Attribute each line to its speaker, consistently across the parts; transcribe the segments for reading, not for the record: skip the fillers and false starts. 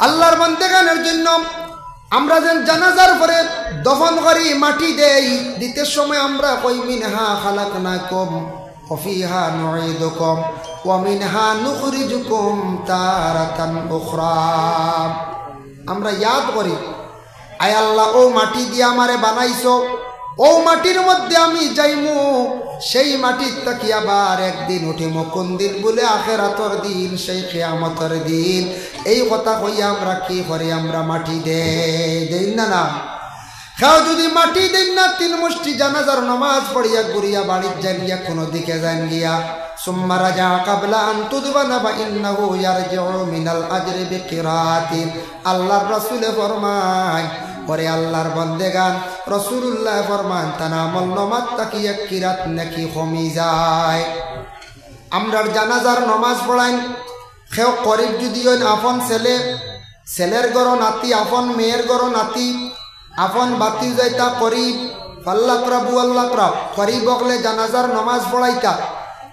Speaker 1: আল্লাহর বান্দাগানের জন্য আমরা যেন জানাজার পরে দফন করি, মাটি দেই, দিতে সময় আমরা কই মিনহা খালাকনাকুম ওয়া ফিহা নুঈদুকুম ওয়া মিনহা নুখরিজুকুম তারাতান উখরা। আমরা ইয়াদ করি, আয় আল্লাহ ও মাটি দিয়ে আমারে বানাইছো, ও মাটির মধ্যে আমি যাইমু, সেই মাটির তাকি আবার একদিন উঠিমু। কোন দিন বলে? আখিরাতের দিন, সেই কিয়ামতের দিন। এই কথা কইয়া আমরা কি করি? আমরা মাটি দেই না না? খাও যদি মাটি দেন না, তিন মুষ্টি জানাজার নামাজ পড়িয়া ঘুরিয়া বাড়ির যান গিয়া, কোনো দিকে যান গিয়া, সুম্মা রাজা কাবলা আন তুদবানা বা ইন্নাহু ইয়ারজিউ মিনাল আজরি বিকিরাতিন। আল্লাহর রাসূলে ফরমায়, পরে আল্লাহর বন্দেগান রাসূলুল্লাহ ফরমান, তানা আমল নামাজ তাকি এক কিরাত নাকি কমি যায়। আমরার জানাজার নামাজ পড়াই, কেউ করিব যদি ওই আপন ছেলে, ছেলের গড় নাতি, আপন মেয়ের গড় নাতি, আপন বাতি যাইতা করিব, ফাল্লাকরা বুয়াল্লাকরা করিব বকলে জানাজার নামাজ পড়াইতা,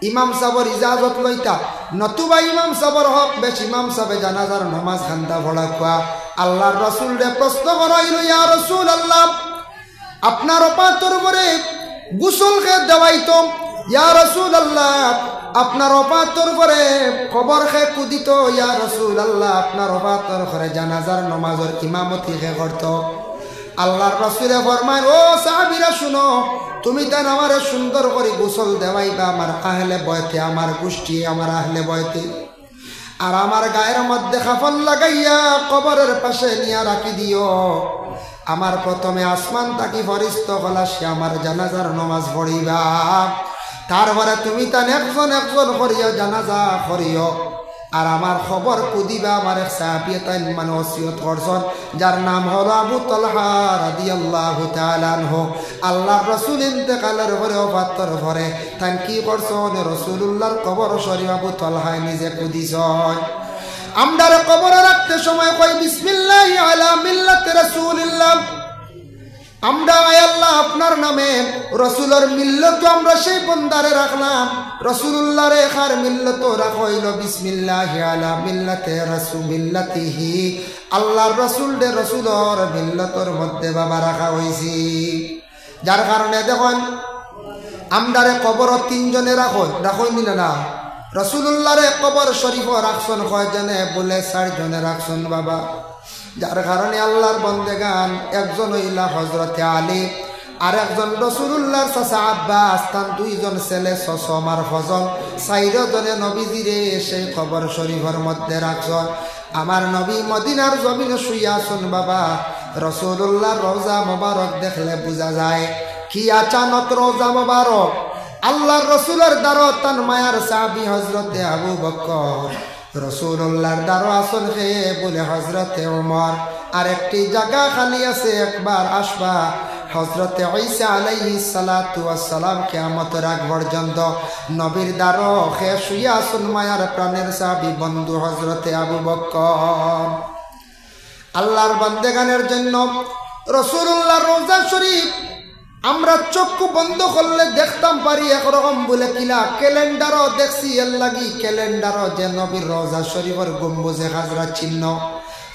Speaker 1: ইমাম সাহর ইজাজত লইতা, নতুবা ইমাম সাহর হক বেশ ইমাম সাহেব জানাজার নামাজ খান্দা ভরা খোয়া। আল্লাহর রাসূল রে প্রশ্ন করাইল, ইয়া রাসূলুল্লাহ, আপনার ওপাতর উপরে গোসল খে দেওয়াইতো, ইয়া রাসূলুল্লাহ, আপনার ওপাতর উপরে কবর খে কুদিত, ইয়া রাসূলুল্লাহ, আপনার ওপাতর করে জানাজার নামাজের ইমামতি খে করত। আল্লাহর রাসূলে ফরমায়, ও সাহাবীরা শুনো, তুমি তাই আমারে সুন্দর করে গোসল দেওয়াইবা আমার আহলে বয়তে, আমার গোষ্ঠী, আমার আহলে বয়তে, আর আমার গায়ের মধ্যে কাফন লাগাইয়া কবরের পাশে নিয়া রাখি দিও। আমার প্রথমে আসমান তাকি ফরিস্ত হলা, সে আমার জানাজার নামাজ পড়িবা, তারপরে তুমি তান একজন একজন করিয়া জানাজা করিও, আর আমার খবর কুদিবা। আমার এক সাহাবী তাই মানে ওসিয়ত করছেন, যার নাম হলো আবু তালহা রাদিয়াল্লাহু তাআলা আনহু। আল্লাহর রাসূল ইন্তেকালের পরে, ওফাতের পরে তাই কি করছেন? রাসূলুল্লাহর কবর শরীফ আবু তালহা নিজে কুদিছেন। আমরার কবরে রাখতে সময় কই বিসমিল্লাহি আলা মিল্লাতি রাসূলিল্লাহ। আমরা আয় আল্লাহ আপনার নামে রাসূলের মিল্লত আমরা সেই বন্দারে রাখলাম, রাসূলুল্লাহর এখার মিল্লত রাখইল বিসমিল্লাহি আলা মিল্লাতি রাসূলিল্লাহি। আল্লাহর রাসূল দে রাসূলের মিল্লতর মধ্যে বাবা রাখা হইছি, যার কারণে দেখুন আমরারে কবর তিনজনে রাখই নিল না, রাসূলুল্লাহর কবর শরীফ রাখছেন কয়জনে? বলে 4 জনে রাখছেন বাবা। যার কারণে আল্লাহর বন্দেগান একজন হইলা হযরতে আলী, আর একজন রাসূলুল্লাহর চাচা আব্বাস, তার 2 জন ছেলে সসম আর ফজল, 4 জনে নবীজিরে সেই কবর শরীফের মধ্যে রাখছেন। আমার নবী মদিনার জমিনে শুইয়া আছেন বাবা। রাসূলুল্লাহর রওজা মোবারক দেখলে বোঝা যায় কি আচানক রওজা মোবারক। আল্লাহর রাসূলের দ্বারা তান মায়ার সাহাবী হযরতে আবু বকর, রাসূলুল্লাহর দ্বারা আসল হে বলে হযরতে ওমর। আর একটি জায়গা খালি আছে, একবার আসবা। হযরতে ঈসা আলাইহিস সালাতু ওয়াস সালাম কিয়ামতের আগ পর্যন্ত নবীর দ্বারা হে শুইয়া আছেন মায়ার প্রাণের সাহাবী বন্ধু হযরতে আবু বকর। আল্লাহর বান্দেগানের জন্য রাসূলুল্লাহর রওজা শরীফ আমরা চক্ষু বন্ধ করলে দেখতাম পারি একরকম বলে কিলা ক্যালেন্ডারও দেখছি, এর লাগি ক্যালেন্ডারও যে নবীর রওজা শরীফের গম্বুজে হাজরা চিহ্ন,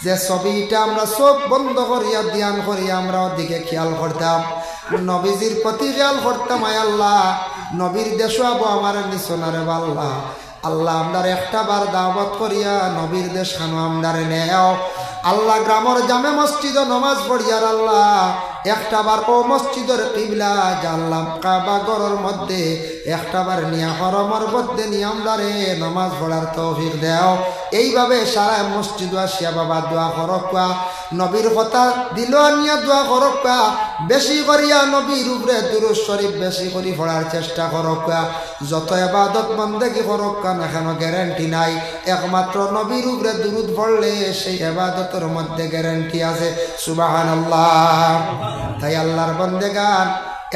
Speaker 1: যে ছবিটা আমরা চোখ বন্ধ করিয়া ধ্যান করিয়া আমরা ওদিকে খেয়াল করতাম, নবীজির প্রতি খেয়াল করতাম। আয় আল্লাহ, নবীর দেশ আবো আমার নিশনারে বাল্লা, আল্লাহ আমদার একটা বার দাওয়াত করিয়া নবীর দেশ খানো আমদারে নেও। আল্লাহ গ্রামের জামে মসজিদ নমাজ পড়িয়ার আল্লাহ একটা বার ও মসজিদের কিবলা জানলাম কাবা ঘরের মধ্যে একটা বার নিয়া হরমর মধ্যে নিয়মদারে নমাজ পড়ার তৌফিক দেও। এইভাবে সারা মসজিদ আসিয়া বাবা দোয়া করকা, নবীর কথা দিল আনিয়া দোয়া করকা, বেশি করিয়া নবীর উপরে দুরূদ শরীফ বেশি করে পড়ার চেষ্টা করকা। যত ইবাদত বন্দেগী করকা না কেন গ্যারান্টি নাই, একমাত্র নবীর উপরে দুরূদ পড়লে সেই ইবাদতের মধ্যে গ্যারান্টি আছে। সুবহানাল্লাহ। তাই আল্লাহর বন্দেগান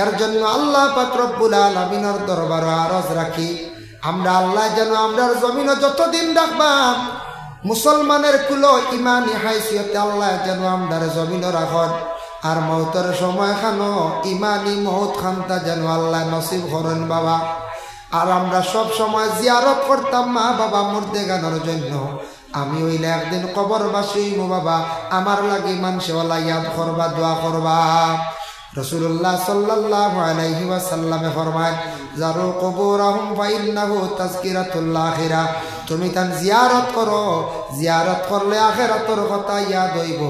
Speaker 1: এর জন্য আল্লাহ পাক রব্বুল আলামিনের দরবারে আরজ রাখি, আমরা আল্লাহ যেন আমরার জমিনে যতদিন রাখবা মুসলমানের কুলো ইমানি হাইসিয়তে আল্লাহ যেন আমরার জমিনে রাখন, আর মৌতের সময় খানো ইমানি মৌত খানটা যেন আল্লাহ নসিব করেন বাবা। আর আমরা সব সময় জিয়ারত করতাম মা বাবা মুর্দেগানের জন্য, আমি হইলে একদিন কবরবাসী মো বাবা আমার লাগি মানুষওয়ালা ইয়াদ করবা দোয়া করবা। রাসূলুল্লাহ সাল্লাল্লাহু আলাইহি ওয়াসাল্লামে ফরমায় জারু কুবুরহুম ফাইন্নাহু তাযকিরাতুল আখিরাহ, তুমি তান জিয়ারত করো, জিয়ারত করলে আখিরাতের কথা ইয়াদ হইব,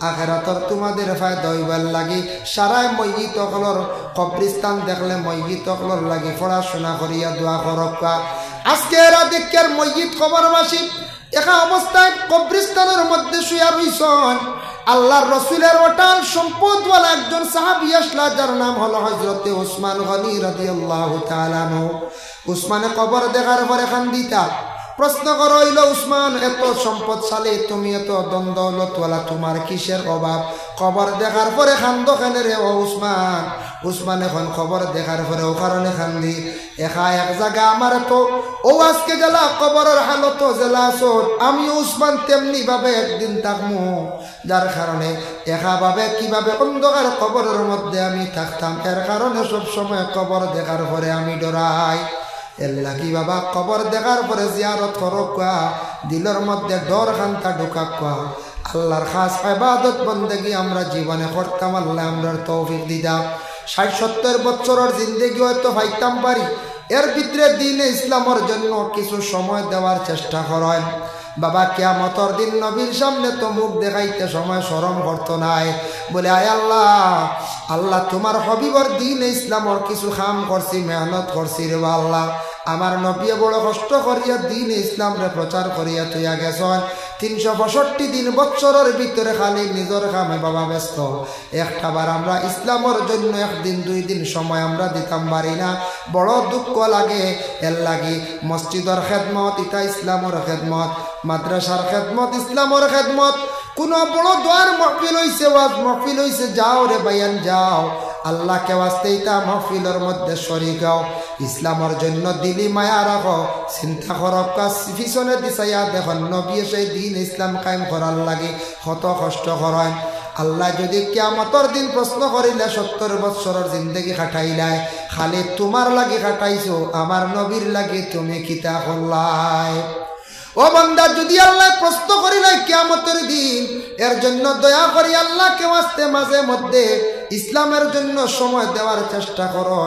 Speaker 1: আখিরাতের তোমাদের ফায়দা হইবার লাগি সারায় ময়িত হলর কবরস্থান দেখলে ময়িত হলর লাগি পড়াশোনা করিয়া দোয়া করবা। আজকে এরা দেখের ময়িত কবরবাসী একা অবস্থায় কবরস্থানের মধ্যে শুয়া রইছেন। আল্লাহর রসুলের ওটাল সম্পদওয়ালা একজন সাহাবী আসলা, যার নাম হলো হযরতে উসমান গনি রাদিয়াল্লাহু তাআলা আনহু। উসমানে কবর দেখার পরে খান্দিতা প্রশ্ন করো, হইল উসমান এত সম্পদশালী, তুমি এত দ্বন্দ্বলতওয়ালা, তোমার কিসের অভাব? কবর দেখার পরে খান্দ কেনে রে ও উসমান? উসমান এখন খবর দেখার পরে ও কারণে খান্দি, একা এক জায়গা আমার তো ও আজকে গেলা কবরের হালত জেলা আসর, আমি উসমান তেমনি ভাবে একদিন থাকমু, যার কারণে একা ভাবে কিভাবে অন্ধকার কবরের মধ্যে আমি থাকতাম, এর কারণে সব সময় কবর দেখার পরে আমি ডরাই। এর লাগি বাবা কবর দেখার পরে জিয়ারত করবা, দিলের মধ্যে ডর খান্তা ঢুকাবা। আল্লাহর খাস ইবাদত বন্দেগী আমরা জীবনে করতাম, আল্লাহ আমরার তৌফিক দিদা। ৬০-৭০ বছরের জিন্দেগি হয়তো পাইতাম পারি, এর ভিতরে দ্বীনে ইসলামের জন্য কিছু সময় দেওয়ার চেষ্টা করেন। বাবা কিয়ামতের দিন নবীর সামনে তো মুখ দেখাইতে সময় শরম করতো নাই, বলে আয় আল্লাহ, আল্লাহ তোমার হবিবর দ্বীনে ইসলামের কিছু কাম করছি, মেহনত করছি রে আল্লাহ, আমার নবী বড় কষ্ট করিয়া দ্বীনে ইসলাম রে প্রচার করিয়া তুইয়া গেছেন। ৩৬৫ দিন বছরের ভিতরে খালি নিজের কামে বাবা ব্যস্ত, একটাবার আমরা ইসলামের জন্য একদিন ২ দিন সময় আমরা দিতাম পারি না, বড় দুঃখ লাগে। এর লাগি মসজিদের খেদমত ইটা ইসলামের খেদমত, মাদ্রাসার খেদমত ইসলামের খেদমত। কোন বড় দোয়ার মহফিল হইছে, ওয়াজ মহফিল হইছে, যাও রে বায়ান যাও, আল্লাহকে ওয়াস্তে ইতা মহফিলের মধ্যে শরীক হও, ইসলামের জন্য দিলি মায়া রাখো, চিন্তা করো পিছনে দিছাইয়া দেখুন নবী সেই দিন ইসলাম কায়েম করার লাগে কত কষ্ট করেন। আল্লাহ যদি কিয়ামতের দিন প্রশ্ন করিলে ৭০ বছরের জিন্দেগি খাটাইলাই, খালি তোমার লাগি খাটাইছো, আমার নবীর লাগি তুমি কিতা করলাই? ও বান্দা, যদি আল্লাহ প্রশ্ন করিলে কিয়ামতের দিন, এর জন্য দয়া করি আল্লাহকে ওয়াস্তে মাঝে মধ্যে ইসলামের জন্য সময় দেওয়ার চেষ্টা করো।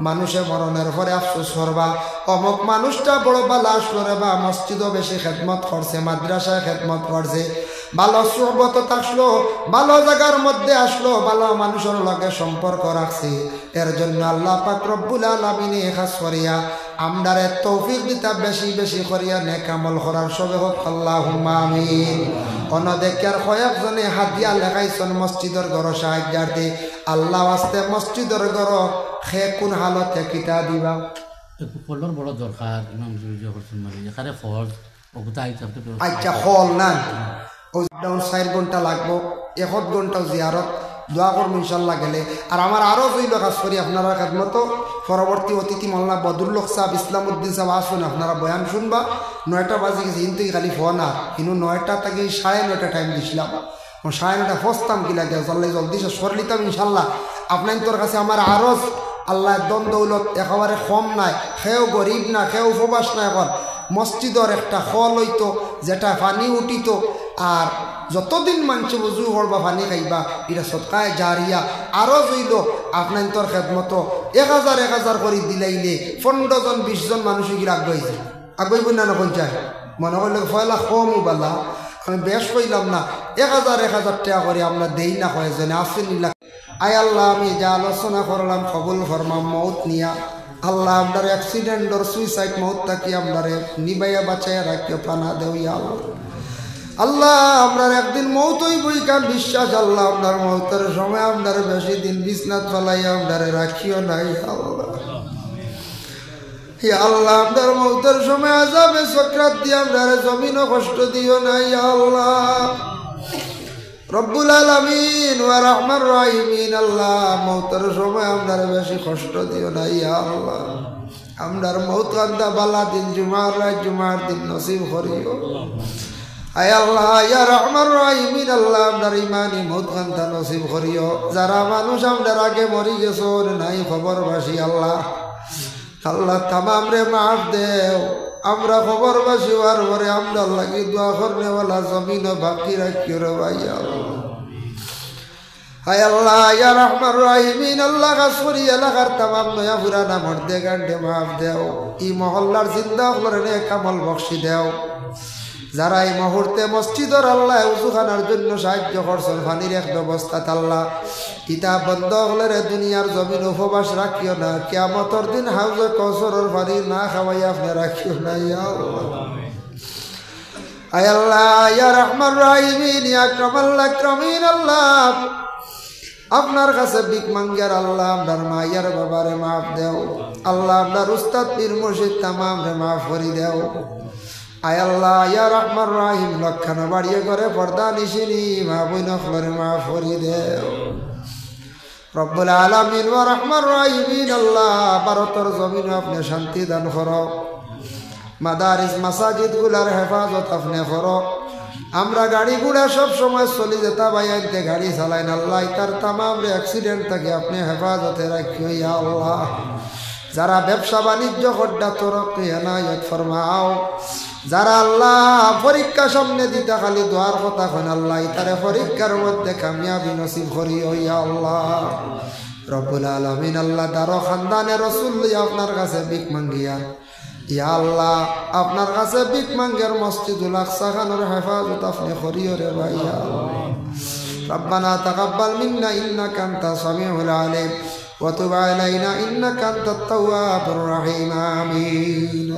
Speaker 1: মানুষে মরণের পরে আফসোস করবা, অমুক মানুষটা বড় বালা আসলো রে, বা মসজিদও বেশি খেদমত করছে, মাদ্রাসায় খেদমত করছে, ভালো সুহবত আসলো, ভালো জায়গার মধ্যে আসলো, ভালো মানুষের লগে সম্পর্ক রাখছে। এর জন্য আল্লাহ পাক রব্বুল আলামিন খাস করিয়া আমদারে তৌফিক দিতা বেশি বেশি করিয়া নেক আমল করার সবে হোক আল্লাহুম্মা আমিন। অনদেকের কয়েকজনে হাদিয়া লেখাইছেন মসজিদের ঘর সাহায্যার্থে, আল্লাহ ওয়াস্তে মসজিদের ঘর খে কোন হালতে কিতা দিবা?
Speaker 2: ফলর বড় দরকার, এখানে ফল
Speaker 1: আচ্ছা ফল না, ওই 4 ঘন্টা লাগবো, 1 ঘন্টাও জিয়ারত দোয়া করবো ইনশাল্লাহ গেলে। আর আমার আরও জইল কাজ করি আপনারা খেদমতো, পরবর্তী অতিথি মোল্লা বদরুল্লাহ সাহেব, ইসলামউদ্দিন সাহেব আসুন, আপনারা বয়ান শুনবা। 9টা বাজে গেছে, কিন্তু খালি ফোন আর কিন্তু 9টা থেকে 9:30 টাইম দিছিলাম, 9:30 ফসতাম কি লাগে, জলদি শেষ করে নিতাম ইনশাল্লাহ। আপনার তোর কাছে আমার আরজ আল্লাহ দন দৌলত একেবারে কম নাই, সেও গরিব না, সেও উপবাস না, এখন মসজিদের একটা খল হইতো যেটা পানি উঠিত, আর যতদিন মানুষ বুঝু করবা পানি খাইবা, এটা সৎকায় জারিয়া। আরও জইল আপনার তোর খেদমতো 1000 করে দিলাইলে 15 জন 20 জন মানুষ গিয়ে আগাইব না না পঞ্চায়েত মনে করলে ফয়লা কমও বালা, আমি বেশ কইলাম না, 1000 টাকা করে আমরা দেই না কয়েকজনে আসেন। আয় আল্লাহ, আমি যা আলোচনা করলাম কবুল ফরমাম মৌত নিয়া, আল্লাহ আপনার অ্যাক্সিডেন্টর সুইসাইড মৌত থাকি আপনারে নিবাইয়া বাঁচাইয়া রাখিও, পানা দেও ইয়া আল্লাহ। আপনার একদিন মৌত হইবই কান বিশ্বাস, আল্লাহ আপনার মৌতের সময় আপনার বেশি দিন বিছনাত ফলাইয়া আপনারে রাখিও নাই আল্লাহ। আল্লাহ আপনার মৌতের সময় আযাবে সাকরাত দিয়ে আপনারে জমিনও কষ্ট দিও নাই আল্লাহ। রব্বুল আলামিন ওয়া রাহমার রাহিমিন, আল্লাহ মৌতের সময় আপনারে বেশি কষ্ট দিও নাই আল্লাহ। আমরার মৌত কান্দা বালা দিন জুমার রাত, জুমার দিন নসিব করিও আয় আল্লাহ। ইয়া রাহমার রাহিমিন, আল্লাহ আপনার ইমানি মৌত কান্দা নসিব করিও। যারা মানুষ আমাদের আগে মরি গেছে নাই খবরবাসী, আল্লাহ আল্লাহ তামাম রে মাফ দেও আমরা খবরবাসী হওয়ার পরে আমরা লাগি দোয়া করনেওয়ালা জমিন বাকি রাখিও রে ভাই আল্লাহ। হায় আল্লাহ ইয়া রহমান রাহিমিন, আল্লাহ কাসরি এলাকার তামাম নয়া পুরানা মর্দে গান্ডে মাফ দেও। ই মহল্লার জিন্দা হলরে কামল বক্সি দেও। যারা এই মুহূর্তে মসজিদর আল্লাহ উজুখানার জন্য সাহায্য করছেন, পানির এক ব্যবস্থা আল্লাহ কিতাব বন্ধ হলে দুনিয়ার জমিন উপবাস রাখিও না। কিয়ামতের দিন হাউজে কৌসরের পানি না খাওয়াই আপনি রাখিও না ইয়া আল্লাহ। আয় আল্লাহ ইয়া রহমান রাহিমিন ইয়া আকরামাল আকরামিন, আল্লাহ আপনার কাছে ভিক মাঙ্গার আল্লাহ আপনার মাইয়ার বাবারে মাফ দেও। আল্লাহ আপনার উস্তাদ পীর মুর্শিদ তামাম রে মাফ করি দেও। আয় আল্লাহ ইয়া রহমান রাহিম লক্ষণা বাড়িয়ে করে পর্দা নিশিনি মা বইন খলরে মাফ করি দেও। রব্বুল আলামিন ওয়া রহমান রাহিমিন, আল্লাহ ভারতের জমিন আপনি শান্তি দান করো। মাদারিস মাসাজিদ গুলার হেফাজত আপনি করো। আমরা গাড়ি ঘোড়া সব সময় চলি যেতা বাইতে গাড়ি চালাইন আল্লাহ তার তামাম রে অ্যাক্সিডেন্ট থেকে আপনি হেফাজতে রাখিও ইয়া আল্লাহ। যারা ব্যবসা বাণিজ্য করডা তরক্কি এনায়েত ফরমাও। যারা আল্লাহ পরীক্ষা সামনে দিতে খালি দোয়ার কথা কন আল্লাহ তারে পরীক্ষার মধ্যে কামিয়াবি নসিব করিও ইয়া আল্লাহ। রব্বুল আলামিন আল্লাহ দারো খানদানে রাসূল আপনার কাছে ভিক মাঙ্গিয়া ইয়া আল্লাহ আপনার কাছে ভিক মাঙ্গের মসজিদুল আকসা খানের হেফাজত আপনি করিও রে ভাই ইয়া আল্লাহ। রব্বানা তাকাব্বাল মিন্না ইন্নাকা আনতাস সামিউল আলিম ওয়া তুব আলাইনা ইন্নাকা আনতাত তাওয়াবুর রহিম। আমিন।